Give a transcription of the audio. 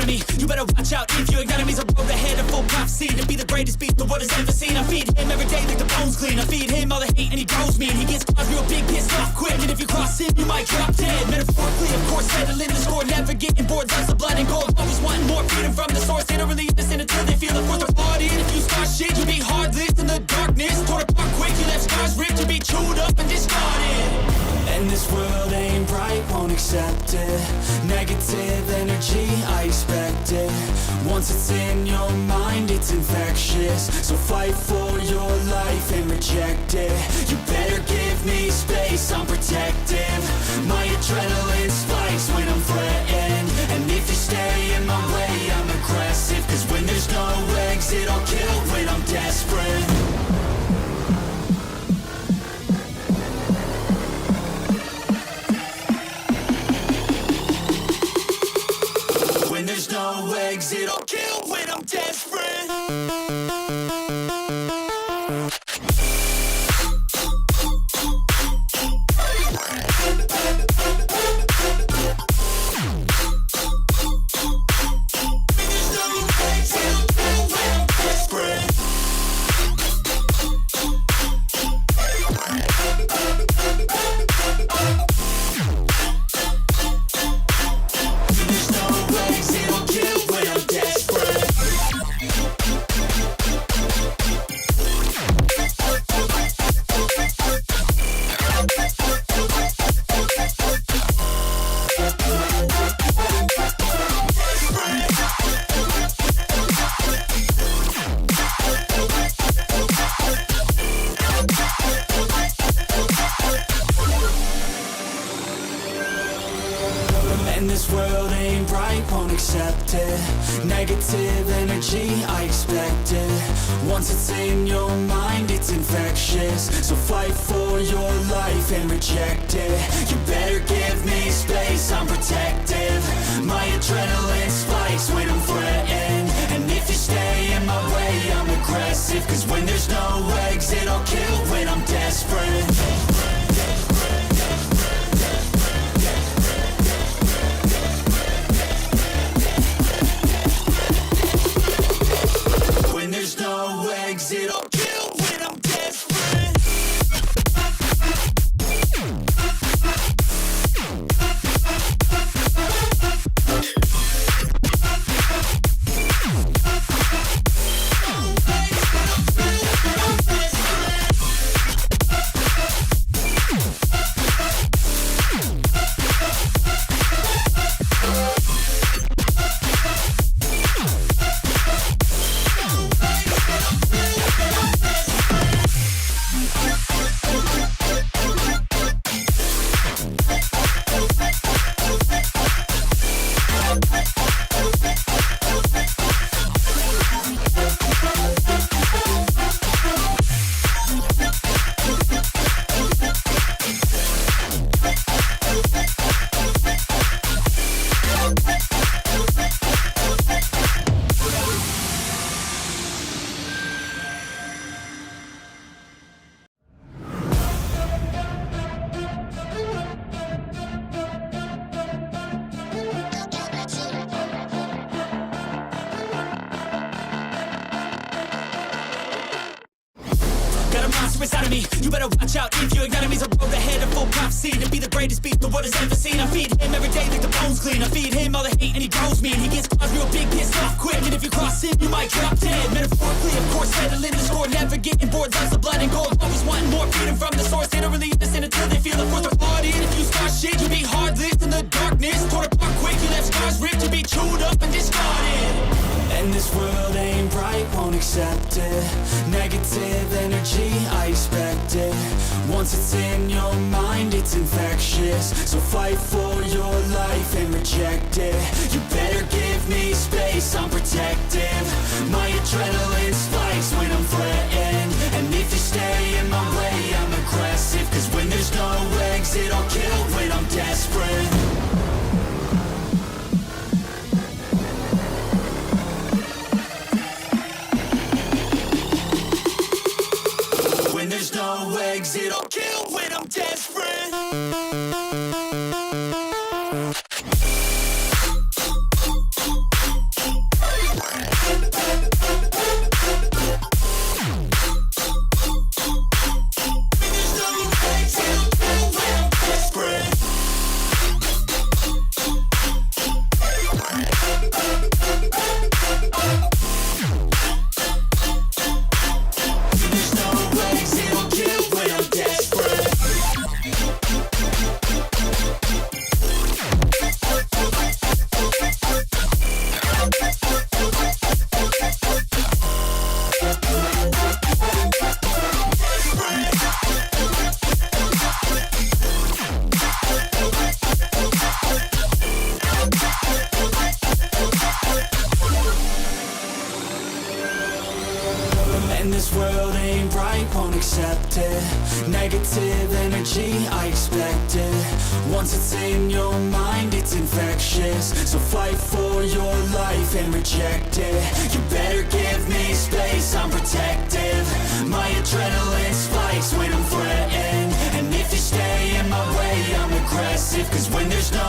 of me, you better watch out. If your enemy's a road ahead of full prophecy to be the greatest beast the world has ever seen. I feed him every day like the bones clean. I feed him all the hate and he grows me, and he gets claws real big, pissed off quick. And if you cross him, you might drop dead. Metaphorically, of course, settling the score, never getting bored. Loves the blood and gold, always wanting more freedom from the source. They don't really listen until they feel it for the party. And if you start shit, you be heartless in the darkness. Torn apart quick, you left scars ripped, you be chewed up and discarded. And this world ain't right, won't accept it. Negative energy, I expect it. Once it's in your mind, it's infectious. So fight for your life and reject it. You better give me space, I'm protective. My adrenaline spikes when I'm threatened. And if you stay in my way, I'm aggressive. Cause when there's no exit, I'll kill when I'm desperate. There's no exit, I'll kill when I'm desperate. And this world ain't right, won't accept it. Negative energy, I expect it. Once it's in your mind, it's infectious. So fight for your life and reject it. You better give me space, I'm protective. My adrenaline spikes when I'm threatened. And if you stay in my way, I'm aggressive. Cause when there's no exit, I'll kill when I'm desperate. There's no exit, I'll kill when I'm desperate. Inside of me, you better watch out. If your enemy's a road ahead of full prophecy to be the greatest beast the world has ever seen. I feed him every day like the bones clean. I feed him all the hate and he grows me, and he gets claws real big, pissed off quick. And if you cross him, you might drop dead. Metaphorically, of course, settling the score, never getting bored. Loves the blood and gold, always wanting more freedom from the source. They don't really listen until they feel it for the party. And if you start shit, you be heartless in the darkness. Torn apart quick, you left scars ripped, you be chewed up and discarded. And this world ain't right, won't accept it. Negative energy, I expect it. Once it's in your mind, it's infectious. So fight for your life and reject it. You better give me space, I'm protective. My adrenaline spikes when I'm threatened. And if you stay in my way, I'm aggressive. Cause when there's no exit, I'll kill when I'm desperate. There's no exit, I'll kill when I'm desperate. And this world ain't right, won't accept it. Negative energy, I expect it. Once it's in your mind, it's infectious. So fight for your life and reject it. You better give me space, I'm protective. My adrenaline spikes when I'm threatened. And if you stay in my way, I'm aggressive. Cause when there's no